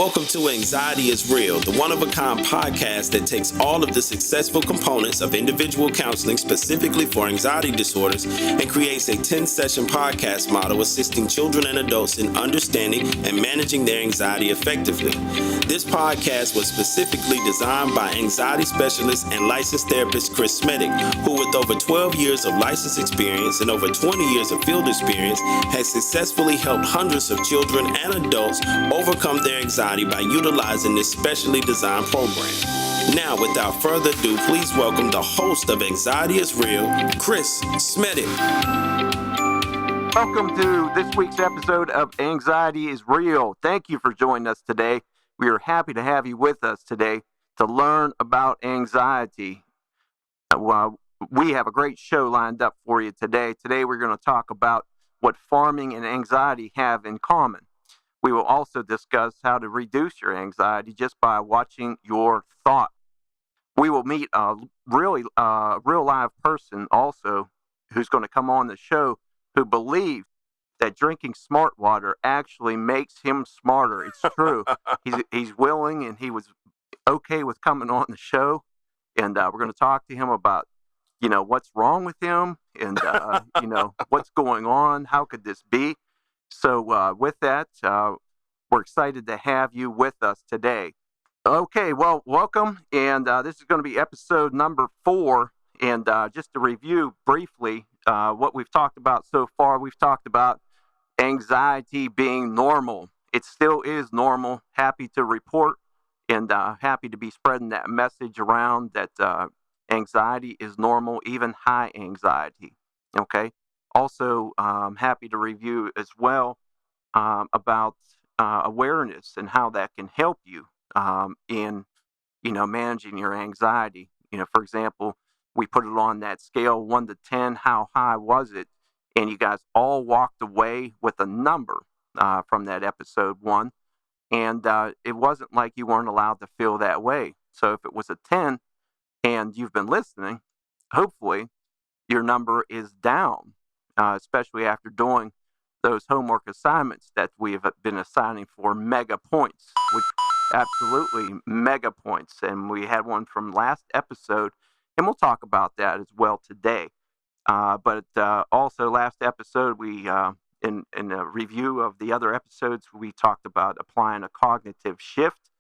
Welcome to Anxiety is Real, the one-of-a-kind podcast that takes all of the successful components of individual counseling specifically for anxiety disorders and creates a 10-session podcast model assisting children and adults in understanding and managing their anxiety effectively. This podcast was specifically designed by anxiety specialist and licensed therapist Chris Smedick, who with over 12 years of license experience and over 20 years of field experience has successfully helped hundreds of children and adults overcome their anxiety by utilizing this specially designed program. Now, without further ado, please welcome the host of Anxiety is Real, Chris Smedick. Welcome to this week's episode of Anxiety is Real. Thank you for joining us today. We are happy to have you with us today to learn about anxiety. We have a great show lined up for you today. Today we're going to talk about what farming and anxiety have in common. We will also discuss how to reduce your anxiety just by watching your thoughts. We will meet a real live person also who's going to come on the show who believes that drinking smart water actually makes him smarter. It's true. He's willing and he was okay with coming on the show. And we're going to talk to him about, what's wrong with him and, what's going on. How could this be? So with that, we're excited to have you with us today. Okay, well, welcome. And this is going to be episode number 4. And just to review briefly what we've talked about so far, we've talked about anxiety being normal. It still is normal. Happy to report and happy to be spreading that message around that anxiety is normal, even high anxiety. Okay. Also, happy to review as well about awareness and how that can help you in, managing your anxiety. For example, we put it on that scale 1 to 10. How high was it? And you guys all walked away with a number from that episode 1. And it wasn't like you weren't allowed to feel that way. So if it was a 10 and you've been listening, hopefully your number is down. Especially after doing those homework assignments that we have been assigning for mega points, which absolutely mega points. And we had one from last episode, and we'll talk about that as well today. But also last episode, we in a review of the other episodes, we talked about applying a cognitive shift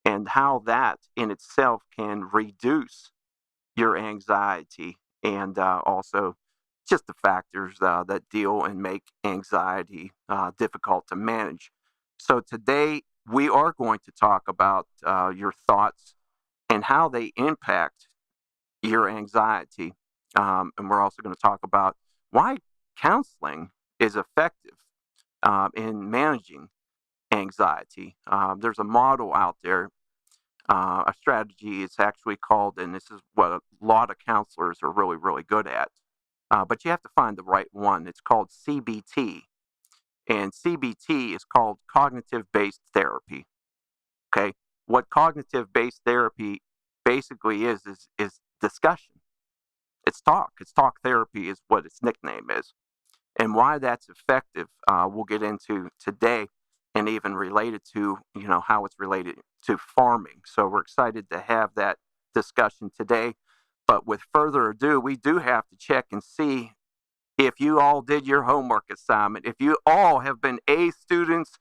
and how that in itself can reduce your anxiety and also just the factors that deal and make anxiety difficult to manage. So today we are going to talk about your thoughts and how they impact your anxiety. And we're also going to talk about why counseling is effective in managing anxiety. There's a model out there, a strategy. It's actually called, and this is what a lot of counselors are really, really good at. But you have to find the right one. It's called CBT. And CBT is called cognitive-based therapy. Okay? What cognitive-based therapy basically is discussion. It's talk. It's talk therapy is what its nickname is. And why that's effective, we'll get into today and even related to, how it's related to farming. So we're excited to have that discussion today. But with further ado, we do have to check and see if you all did your homework assignment, if you all have been A students,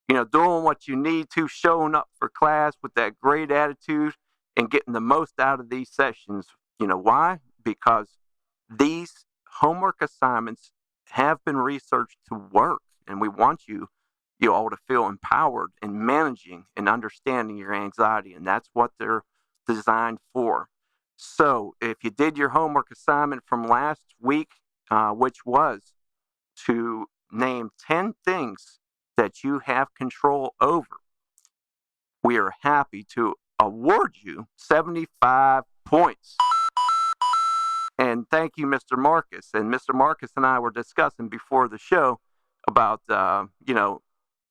doing what you need to, showing up for class with that great attitude and getting the most out of these sessions. Why? Because these homework assignments have been researched to work, and we want you all to feel empowered in managing and understanding your anxiety, and that's what they're designed for. So if you did your homework assignment from last week, which was to name 10 things that you have control over, we are happy to award you 75 points. And thank you, Mr. Marcus. And Mr. Marcus and I were discussing before the show about,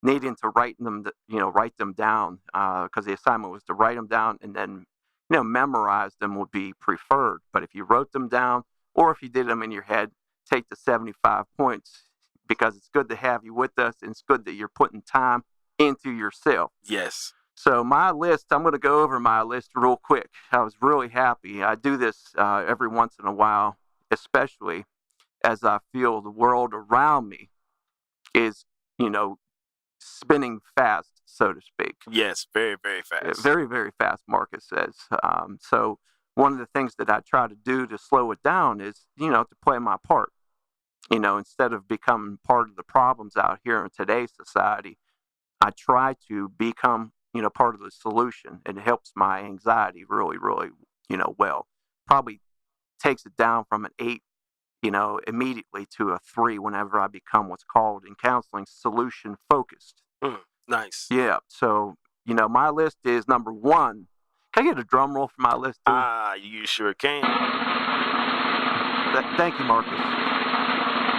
needing to write them down because the assignment was to write them down and then memorize them would be preferred. But if you wrote them down or if you did them in your head, take the 75 points because it's good to have you with us and it's good that you're putting time into yourself. Yes. So my list, I'm going to go over my list real quick. I was really happy. I do this every once in a while, especially as I feel the world around me is, spinning fast, so to speak. Yes, very, very fast. Very, very fast, Marcus says. So one of the things that I try to do to slow it down is, to play my part. Instead of becoming part of the problems out here in today's society, I try to become, part of the solution. It helps my anxiety really, really, well. Probably takes it down from an 8, immediately to a 3 whenever I become what's called in counseling solution focused. Nice. Yeah. So, my list is number 1. Can I get a drum roll for my list too? You sure can. Thank you, Marcus.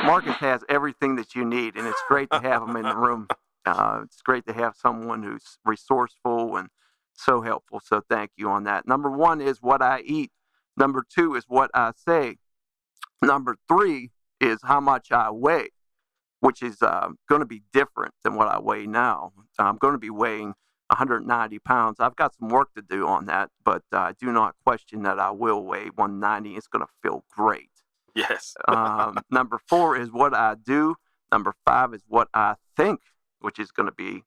Marcus has everything that you need, and it's great to have him in the room. It's great to have someone who's resourceful and so helpful. So thank you on that. Number 1 is what I eat. Number 2 is what I say. Number 3 is how much I weigh, which is going to be different than what I weigh now. I'm going to be weighing 190 pounds. I've got some work to do on that, but I do not question that I will weigh 190. It's going to feel great. Yes. Number 4 is what I do. Number 5 is what I think, which is going to be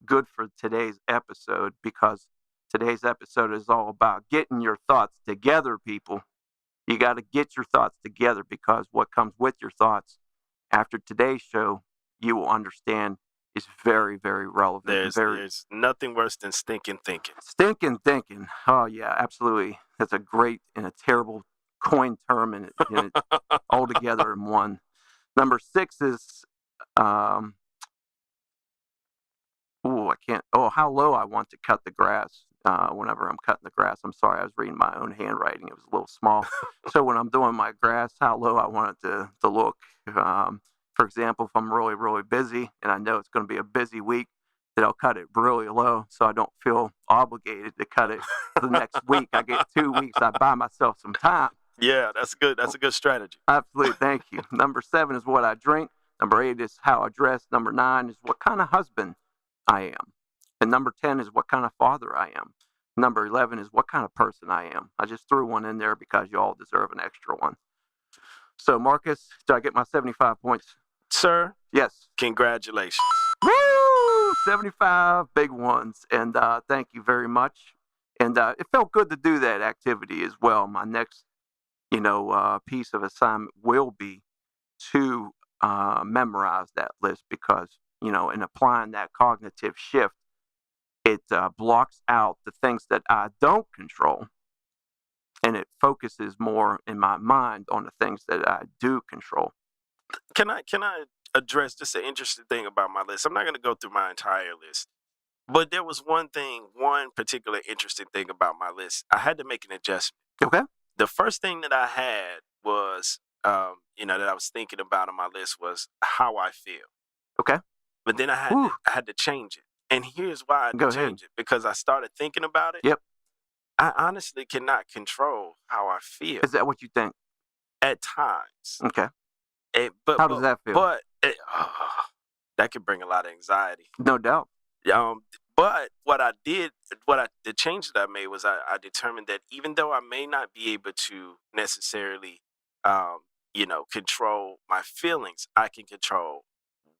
good for today's episode, because today's episode is all about getting your thoughts together, people. You got to get your thoughts together, because what comes with your thoughts after today's show, you will understand, is very, very relevant. There's nothing worse than stinking thinking. Stinking thinking. Oh, yeah, absolutely. That's a great and a terrible coin term, and it all together in one. Number 6 is, how low I want to cut the grass. Whenever I'm cutting the grass, I'm sorry, I was reading my own handwriting. It was a little small. So when I'm doing my grass, how low I want it to look. For example, if I'm really, really busy and I know it's going to be a busy week, then I'll cut it really low so I don't feel obligated to cut it for the next week. I get 2 weeks. I buy myself some time. Yeah, that's good. That's a good strategy. Absolutely. Thank you. Number 7 is what I drink. Number 8 is how I dress. Number 9 is what kind of husband I am. And number 10 is what kind of father I am. Number 11 is what kind of person I am. I just threw one in there because you all deserve an extra one. So, Marcus, did I get my 75 points? Sir? Yes. Congratulations. Woo! 75 big ones. And thank you very much. And it felt good to do that activity as well. My next, piece of assignment will be to memorize that list, because, in applying that cognitive shift, it blocks out the things that I don't control, and it focuses more in my mind on the things that I do control. Can I address just an interesting thing about my list? I'm not going to go through my entire list, but there was one particular interesting thing about my list. I had to make an adjustment. Okay. The first thing that I had was, that I was thinking about on my list was how I feel. Okay. But then I had to change it. And here's why I had to change it. Because I started thinking about it. Yep. I honestly cannot control how I feel. Is that what you think? At times. Okay. How does that feel? But that could bring a lot of anxiety. No doubt. But the change that I made was I determined that even though I may not be able to necessarily, control my feelings, I can control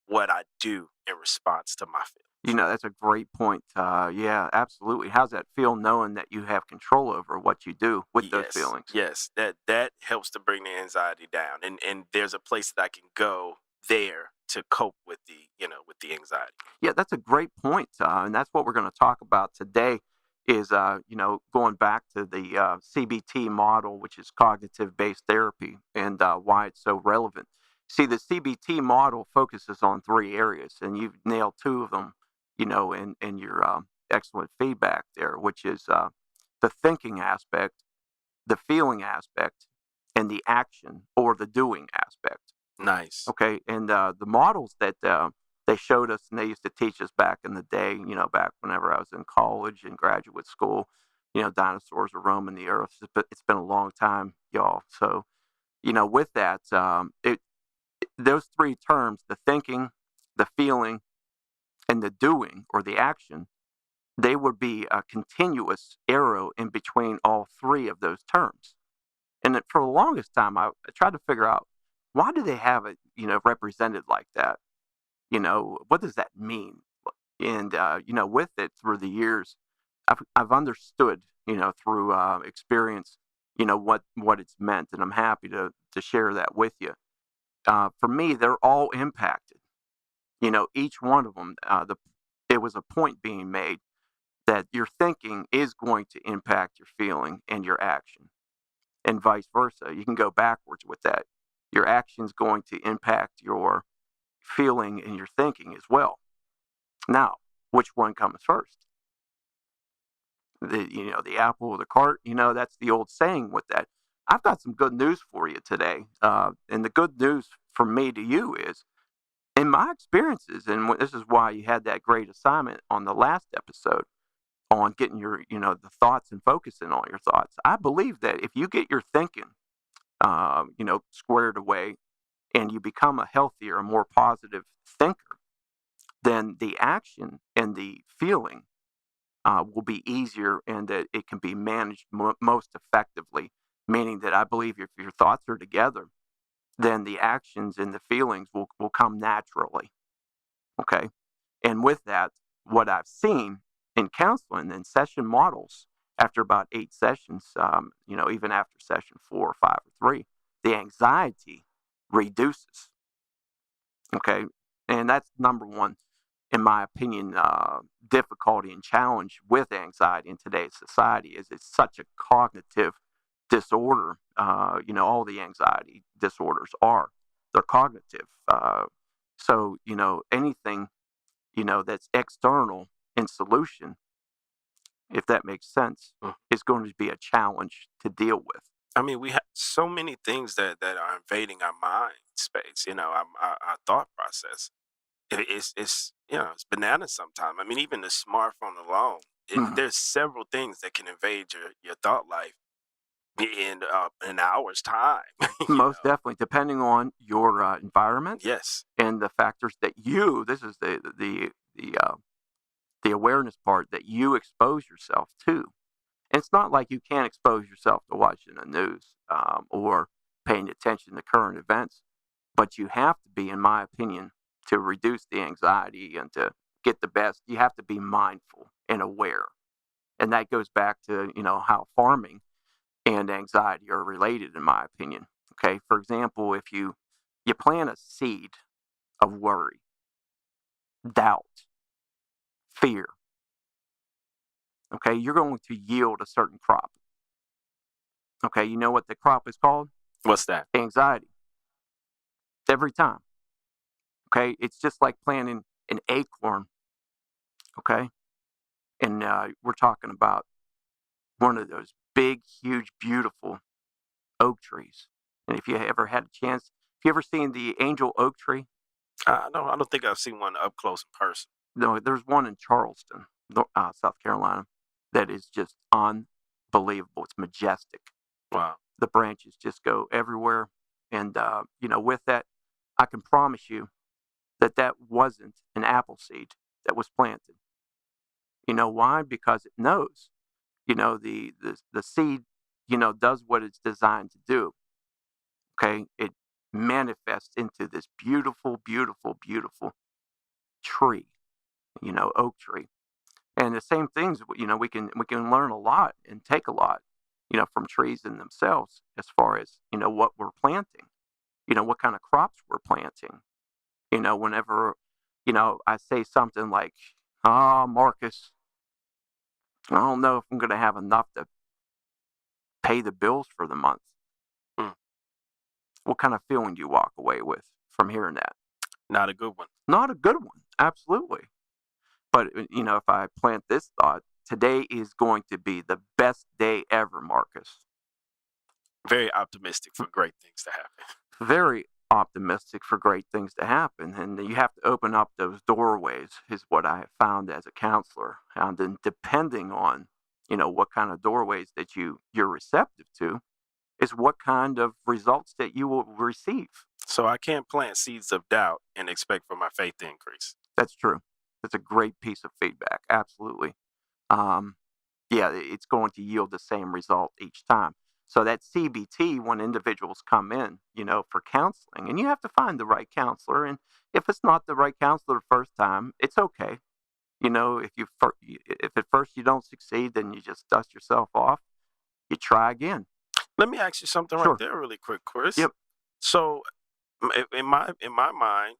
what I do in response to my feelings. That's a great point. Yeah, absolutely. How's that feel, knowing that you have control over what you do with those feelings? Yes, that helps to bring the anxiety down, and there's a place that I can go there to cope with the anxiety. Yeah, that's a great point, and that's what we're going to talk about today. Is going back to the CBT model, which is cognitive-based therapy, and why it's so relevant. See, the CBT model focuses on 3 areas, and you've nailed 2 of them. In your excellent feedback there, which is the thinking aspect, the feeling aspect, and the action or the doing aspect. Nice. Okay, and the models that they showed us, and they used to teach us back in the day, back whenever I was in college and graduate school, dinosaurs were roaming the earth. It's been a long time, y'all. So, with that, those 3 terms, the thinking, the feeling, and the doing or the action, they would be a continuous arrow in between all three of those terms. And for the longest time, I tried to figure out, why do they have it, represented like that? What does that mean? And, with it through the years, I've understood, through experience, what it's meant. And I'm happy to share that with you. For me, they're all impacted. Each one of them, it was a point being made that your thinking is going to impact your feeling and your action, and vice versa. You can go backwards with that. Your action's going to impact your feeling and your thinking as well. Now, which one comes first? The apple or the cart? That's the old saying with that. I've got some good news for you today. And the good news from me to you is, in my experiences, and this is why you had that great assignment on the last episode on getting your, the thoughts and focusing on your thoughts. I believe that if you get your thinking, squared away, and you become a healthier, more positive thinker, then the action and the feeling will be easier, and that it can be managed most effectively. Meaning that I believe if your thoughts are together, then the actions and the feelings will come naturally. Okay. And with that, what I've seen in counseling and session models, after about 8 sessions, even after session 4 or 5 or 3, the anxiety reduces. Okay. And that's number one, in my opinion, difficulty and challenge with anxiety in today's society is it's such a cognitive disorder. All the anxiety disorders they're cognitive. So, anything, that's external in solution, if that makes sense, is going to be a challenge to deal with. I mean, we have so many things that are invading our mind space, our thought process. It's bananas sometimes. I mean, even the smartphone alone, there's several things that can invade your thought life in an hour's time. Most definitely, depending on your environment. Yes. And the factors that this is the awareness part, that you expose yourself to. And it's not like you can't expose yourself to watching the news or paying attention to current events, but you have to be, in my opinion, to reduce the anxiety and to get the best, you have to be mindful and aware. And that goes back to, how farming and anxiety are related, in my opinion. Okay. For example, if you plant a seed of worry, doubt, fear, okay, you're going to yield a certain crop. Okay. You know what the crop is called? What's that? Anxiety. Every time. Okay. It's just like planting an acorn. Okay. And we're talking about one of those big, huge, beautiful oak trees. And if you ever had a chance, have you ever seen the angel oak tree? I don't think I've seen one up close in person. No, there's one in Charleston, South Carolina, that is just unbelievable. It's majestic. Wow. The branches just go everywhere. And, with that, I can promise you that wasn't an apple seed that was planted. You know why? Because it knows, the seed, does what it's designed to do. Okay. It manifests into this beautiful, beautiful, beautiful tree, oak tree. And the same things, we can learn a lot and take a lot, from trees in themselves, as far as, what we're planting, what kind of crops we're planting. Whenever, I say something like, Marcus, I don't know if I'm going to have enough to pay the bills for the month. What kind of feeling do you walk away with from hearing that? Not a good one. Not a good one. Absolutely. But, if I plant this thought, today is going to be the best day ever, Marcus. Very optimistic for great things to happen. Very optimistic for great things to happen. And you have to open up those doorways, is what I have found as a counselor. And then depending on, what kind of doorways that you're receptive to, is what kind of results that you will receive. So I can't plant seeds of doubt and expect for my faith to increase. That's true. It's a great piece of feedback. Absolutely. Yeah, it's going to yield the same result each time. So that CBT, when individuals come in, for counseling, and you have to find the right counselor. And if it's not the right counselor the first time, it's okay. If at first you don't succeed, then you just dust yourself off. You try again. Let me ask you something Sure. right there really quick, Chris. Yep. So in my mind,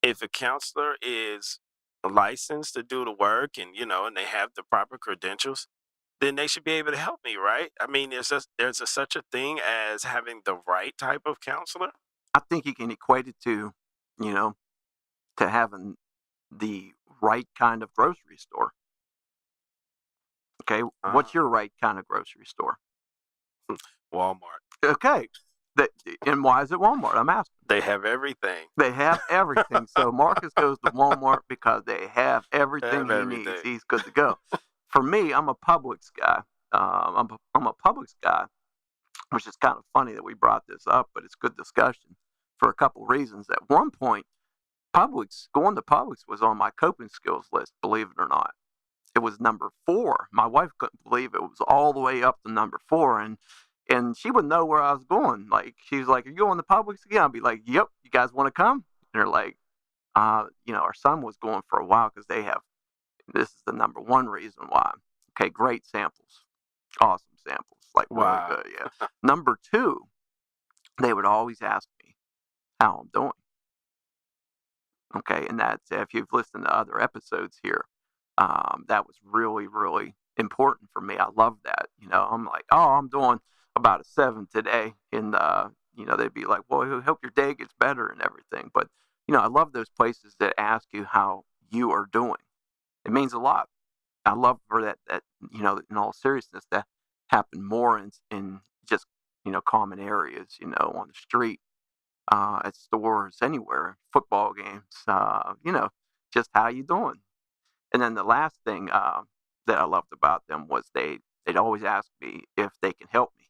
if a counselor is licensed to do the work and and they have the proper credentials, then they should be able to help me, right? I mean, there's such a thing as having the right type of counselor. I think you can equate it to, to having the right kind of grocery store. Okay, what's your right kind of grocery store? Walmart. Okay, and why is it Walmart? I'm asking. They have everything. They have everything. So Marcus goes to Walmart because they have everything he needs. He's good to go. For me, I'm a Publix guy. I'm a Publix guy, which is kind of funny that we brought this up, but it's good discussion for a couple reasons. At one point, going to Publix was on my coping skills list, believe it or not. It was number 4. My wife couldn't believe it was all the way up to number 4, and she would know where I was going. Like, she was like, "Are you going to Publix again?" I'd be like, "Yep, you guys want to come?" And they're like, our son was going for a while because this is the number 1 reason why. Okay, great samples. Awesome samples. Like, wow. Really good, yeah. Number 2, they would always ask me how I'm doing. Okay, and that's, if you've listened to other episodes here, that was really, really important for me. I love that. I'm like, "Oh, I'm doing about a 7 today." And, they'd be like, "Well, I hope your day gets better," and everything. But, I love those places that ask you how you are doing. It means a lot. I love for that, in all seriousness, that happen more in just, common areas, on the street, at stores, anywhere, football games, just how you doing. And then the last thing that I loved about them was they'd always ask me if they can help me.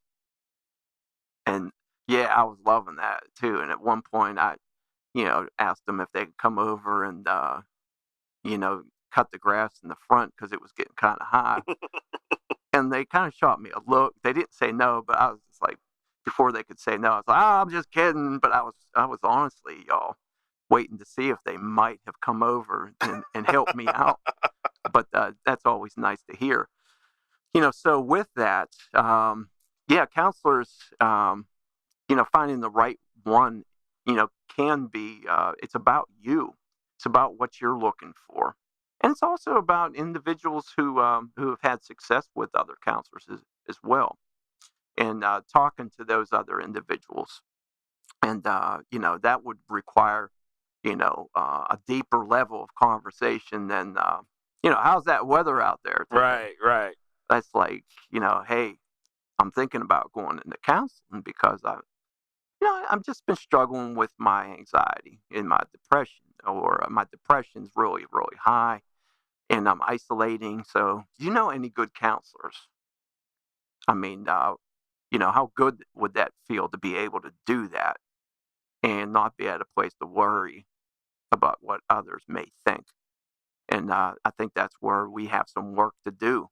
And yeah, I was loving that too. And at one point I, asked them if they could come over and, cut the grass in the front because it was getting kind of high. And they kind of shot me a look. They didn't say no, but I was just like, before they could say no, I was like, "Oh, I'm just kidding." But I was honestly, y'all, waiting to see if they might have come over and helped me out. But that's always nice to hear. So with that, counselors, finding the right one, can be, it's about you. It's about what you're looking for. And it's also about individuals who have had success with other counselors as well. And talking to those other individuals. And, that would require, a deeper level of conversation than, how's that weather out there today? Right. That's like, hey, I'm thinking about going into counseling because I've just been struggling with my anxiety and my depression, or my depression's really, really high, and I'm isolating. So, do you know any good counselors? I mean, how good would that feel to be able to do that and not be at a place to worry about what others may think? And I think that's where we have some work to do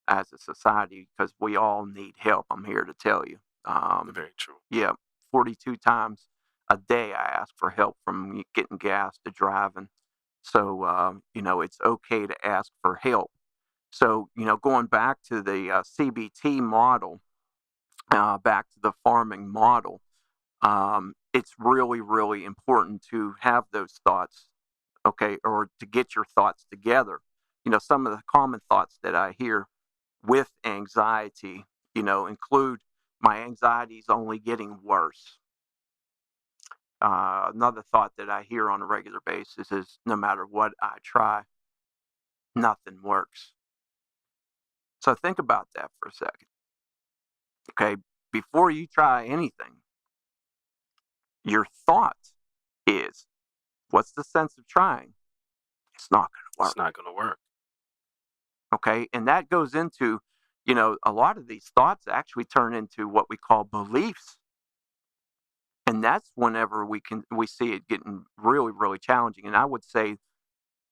as a society, because we all need help. I'm here to tell you. Very true. Yeah, 42 times a day I ask for help, from getting gas to driving. So, it's okay to ask for help. So, going back to the CBT model, back to the farming model, it's really, really important to have those thoughts, okay, or to get your thoughts together. Some of the common thoughts that I hear with anxiety, include, "My anxiety is only getting worse." Another thought that I hear on a regular basis is, "No matter what I try, nothing works." So think about that for a second. Okay, before you try anything, your thought is, "What's the sense of trying? It's not going to work." It's not going to work. Okay, and that goes into, a lot of these thoughts actually turn into what we call beliefs. And that's whenever we see it getting really, really challenging. And I would say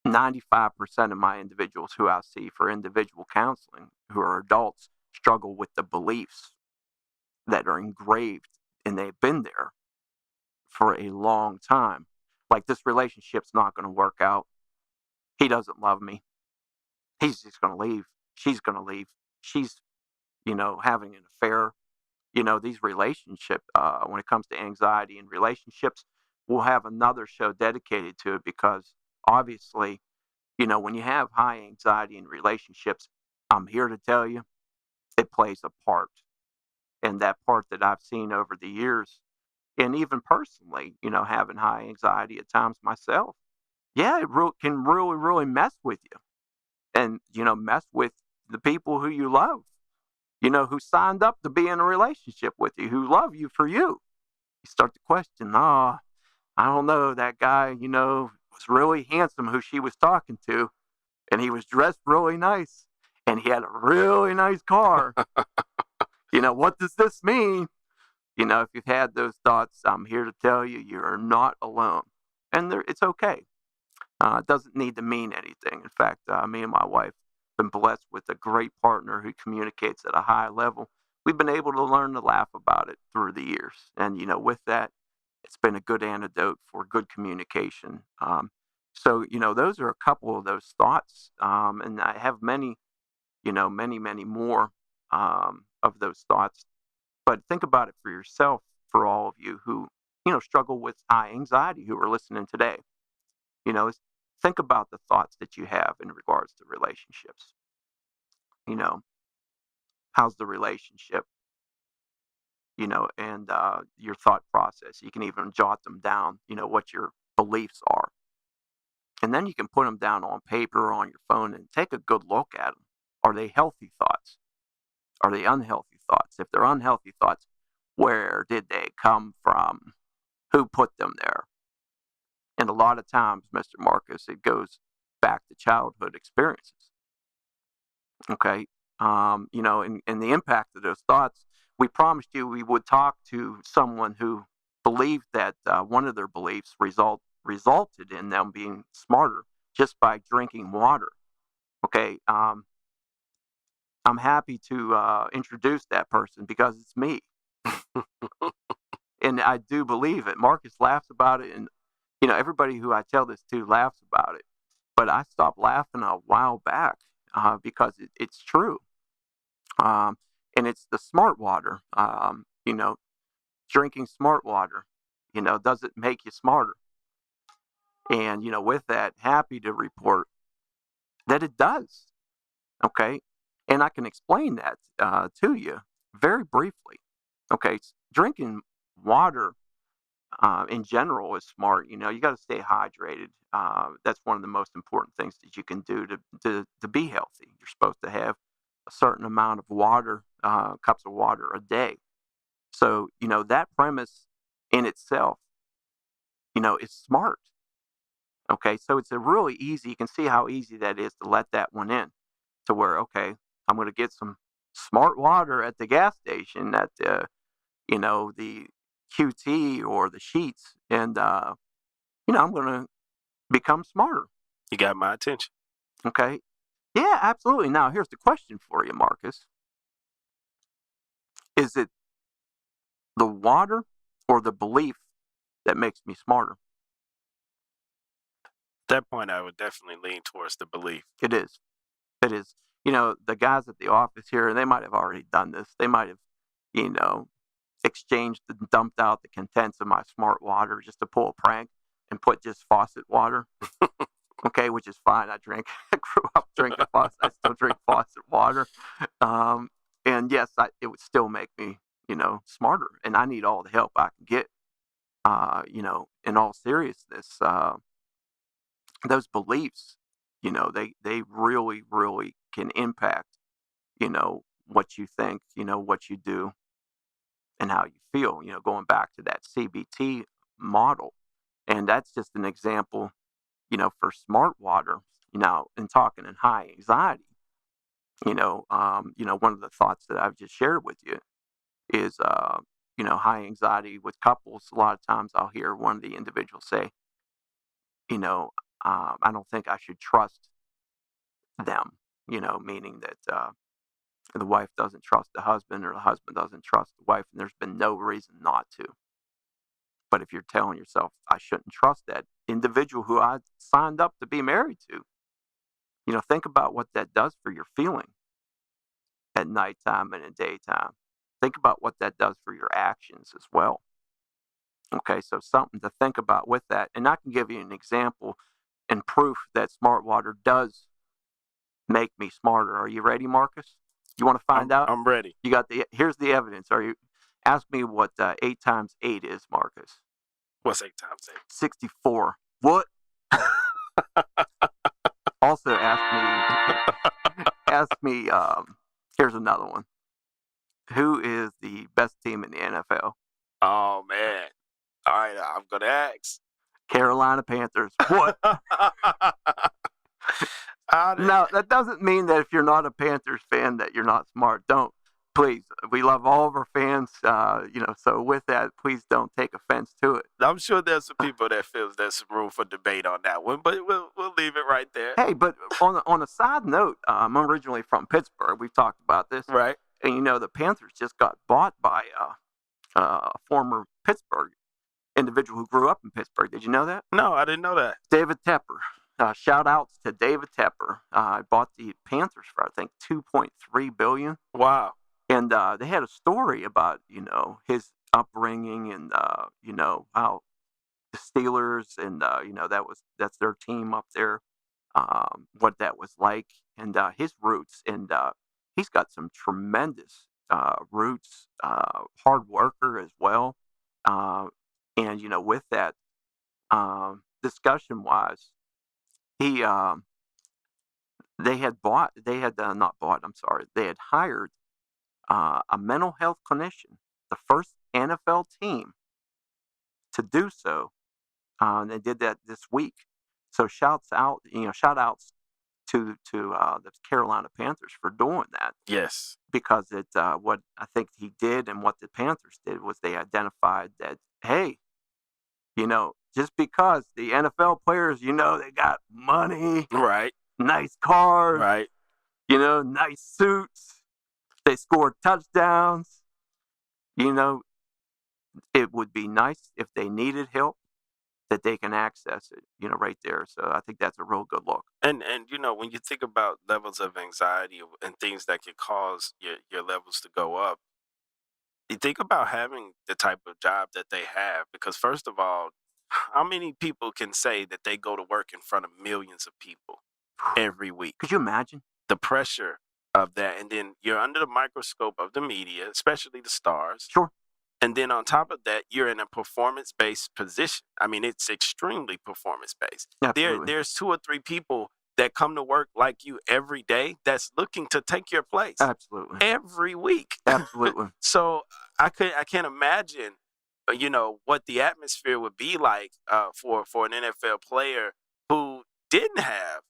95% of my individuals who I see for individual counseling, who are adults, struggle with the beliefs that are engraved, and they've been there for a long time. Like, this relationship's not going to work out. He doesn't love me. He's just going to leave. She's going to leave. She's, having an affair. These relationships, when it comes to anxiety and relationships, we'll have another show dedicated to it, because obviously, when you have high anxiety in relationships, I'm here to tell you, it plays a part. And that part that I've seen over the years, and even personally, having high anxiety at times myself, yeah, it can really, really mess with you, and, mess with the people who you love, who signed up to be in a relationship with you, who love you for you. You start to question, I don't know, that guy, was really handsome who she was talking to, and he was dressed really nice, and he had a really nice car. What does this mean? If you've had those thoughts, I'm here to tell you, you're not alone. And it's okay. It doesn't need to mean anything. In fact, me and my wife have been blessed with a great partner who communicates at a high level. We've been able to learn to laugh about it through the years. And, with that, it's been a good antidote for good communication. So, those are a couple of those thoughts. And I have many, many more of those thoughts. But think about it for yourself, for all of you who, struggle with high anxiety, who are listening today. Think about the thoughts that you have in regards to relationships. How's the relationship? And your thought process. You can even jot them down, what your beliefs are. And then you can put them down on paper or on your phone and take a good look at them. Are they healthy thoughts? Are they unhealthy thoughts? If they're unhealthy thoughts, where did they come from? Who put them there? And a lot of times, Mr. Marcus, it goes back to childhood experiences. Okay? And the impact of those thoughts, we promised you we would talk to someone who believed that one of their beliefs resulted in them being smarter just by drinking water. Okay? I'm happy to introduce that person, because it's me. And I do believe it. Marcus laughs about it, and everybody who I tell this to laughs about it. But I stopped laughing a while back because it's true. And it's the smart water. Drinking smart water, does it make you smarter? And, with that, happy to report that it does. Okay? And I can explain that to you very briefly. Okay? Drinking water in general is smart. You got to stay hydrated. That's one of the most important things that you can do to be healthy. You're supposed to have a certain amount of water, cups of water a day. So, that premise in itself, is smart. Okay, so it's a really easy, you can see how easy that is to let that one in, to where, okay, I'm going to get some smart water at the gas station, at the QT or the Sheets, and I'm going to become smarter. You got my attention. Okay, yeah, absolutely. Now, here's the question for you, Marcus. Is it the water or the belief that makes me smarter? At that point, I would definitely lean towards the belief. It is. It is. The guys at the office here, they might have already done this. They might have, exchanged and dumped out the contents of my smart water just to pull a prank and put just faucet water. Okay, which is fine. I grew up drinking faucet. I still drink faucet water. And yes, it would still make me, smarter. And I need all the help I can get. In all seriousness, those beliefs, they really, really can impact, what you think, what you do, and how you feel, going back to that CBT model. And that's just an example, for smart water, and talking in high anxiety. One of the thoughts that I've just shared with you is, high anxiety with couples. A lot of times I'll hear one of the individuals say, I don't think I should trust them, meaning that the wife doesn't trust the husband or the husband doesn't trust the wife, and there's been no reason not to. But if you're telling yourself, I shouldn't trust that individual who I signed up to be married to, think about what that does for your feeling at nighttime and in daytime. Think about what that does for your actions as well. Okay, so something to think about with that. And I can give you an example and proof that smart water does make me smarter. Are you ready, Marcus? You want to find out? I'm ready. Here's the evidence. Ask me what 8 times 8 is, Marcus. What's 8 times 8? 64. What? Also ask me, here's another one. Who is the best team in the NFL? Oh, man. All right, I'm going to ask. Carolina Panthers. What? No, that doesn't mean that if you're not a Panthers fan that you're not smart. Don't. Please, we love all of our fans, so with that, please don't take offense to it. I'm sure there's some people that feels there's some room for debate on that one, but we'll leave it right there. Hey, but on a side note, I'm originally from Pittsburgh. We've talked about this. Right. And, the Panthers just got bought by a former Pittsburgh individual who grew up in Pittsburgh. Did you know that? No, I didn't know that. David Tepper. Shout outs to David Tepper. Bought the Panthers for, I think, $2.3 billion. Wow. And they had a story about, his upbringing and, how the Steelers and, that's their team up there, what that was like, and his roots. And he's got some tremendous roots, hard worker as well. And, with that, discussion-wise, they had hired a mental health clinician, the first NFL team to do so. They did that this week. So shout outs to the Carolina Panthers for doing that. Yes. Because what I think he did and what the Panthers did was they identified that, hey, just because the NFL players, they got money, right, nice cars, right, nice suits, they scored touchdowns, it would be nice if they needed help that they can access it, right there. So I think that's a real good look. And when you think about levels of anxiety and things that can cause your levels to go up, you think about having the type of job that they have, because first of all, how many people can say that they go to work in front of millions of people every week? Could you imagine? The pressure of that. And then you're under the microscope of the media, especially the stars. Sure. And then on top of that, you're in a performance-based position. I mean, it's extremely performance-based. There's 2 or 3 people that come to work like you every day that's looking to take your place. Absolutely. Every week. Absolutely. So I can't imagine what the atmosphere would be like for an NFL player who didn't have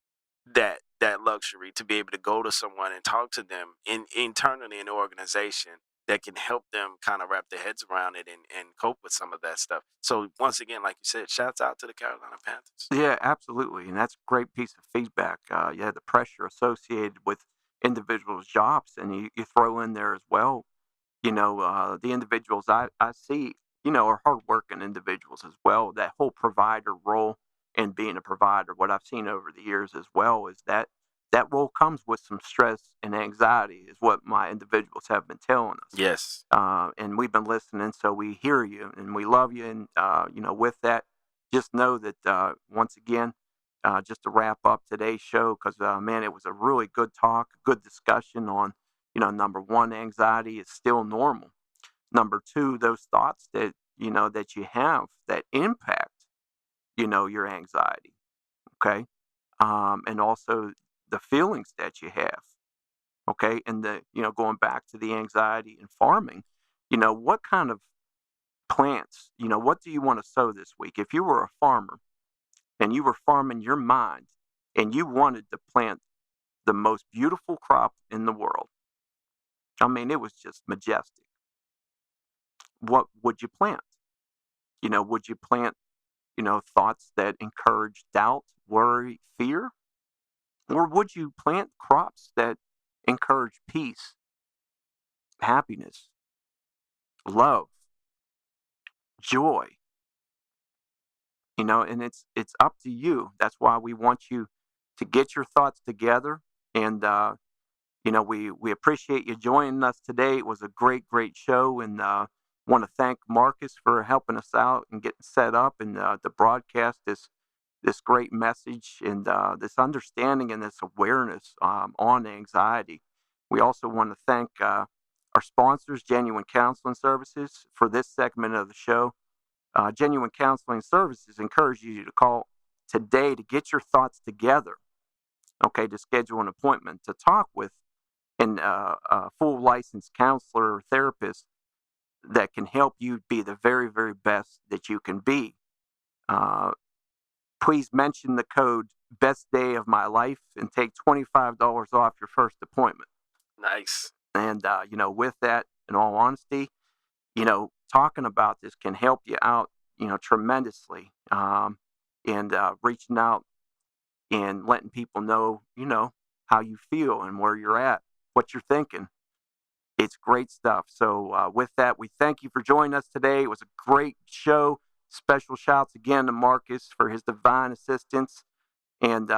that luxury to be able to go to someone and talk to them internally in the organization that can help them kind of wrap their heads around it and cope with some of that stuff. So once again, like you said, shouts out to the Carolina Panthers. Yeah, absolutely. And that's a great piece of feedback. The pressure associated with individuals' jobs, and you throw in there as well, the individuals I see, are hardworking individuals as well. That whole provider role and being a provider, what I've seen over the years as well is that role comes with some stress and anxiety is what my individuals have been telling us. Yes. And we've been listening, so we hear you and we love you. And, with that, just know that once again, just to wrap up today's show, because, man, it was a really good talk, good discussion on, number one, anxiety is still normal. Number two, those thoughts that, that you have that impact, your anxiety. Okay. And also the feelings that you have. Okay. And going back to the anxiety in farming, what kind of plants, what do you want to sow this week? If you were a farmer and you were farming your mind and you wanted to plant the most beautiful crop in the world, I mean, it was just majestic. What would you plant? Would you plant thoughts that encourage doubt, worry, fear? Or would you plant crops that encourage peace, happiness, love, joy? And it's up to you. That's why we want you to get your thoughts together. And we appreciate you joining us today. It was a great show, and want to thank Marcus for helping us out and getting set up and the broadcast this great message and this understanding and this awareness on anxiety. We also want to thank our sponsors, Genuine Counseling Services, for this segment of the show. Genuine Counseling Services encourage you to call today to get your thoughts together, okay, to schedule an appointment to talk with a full licensed counselor or therapist that can help you be the very, very best that you can be. Please mention the code Best Day of My Life and take $25 off your first appointment. Nice. And, with that, in all honesty, talking about this can help you out, tremendously. And reaching out and letting people know, how you feel and where you're at, what you're thinking. It's great stuff. So with that, we thank you for joining us today. It was a great show. Special shouts again to Marcus for his divine assistance. And,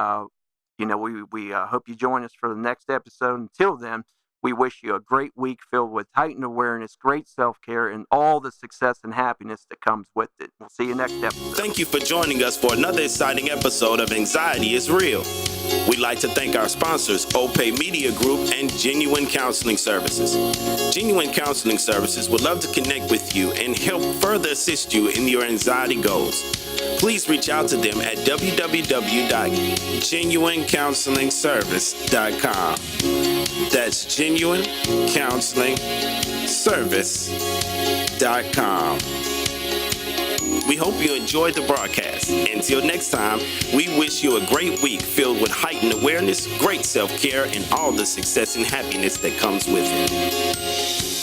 we hope you join us for the next episode. Until then, we wish you a great week filled with heightened awareness, great self-care, and all the success and happiness that comes with it. We'll see you next episode. Thank you for joining us for another exciting episode of Anxiety is Real. We'd like to thank our sponsors, Opay Media Group and Genuine Counseling Services. Genuine Counseling Services would love to connect with you and help further assist you in your anxiety goals. Please reach out to them at www.genuinecounselingservice.com. That's genuinecounselingservice.com. We hope you enjoyed the broadcast. Until next time, we wish you a great week filled with heightened awareness, great self-care, and all the success and happiness that comes with it.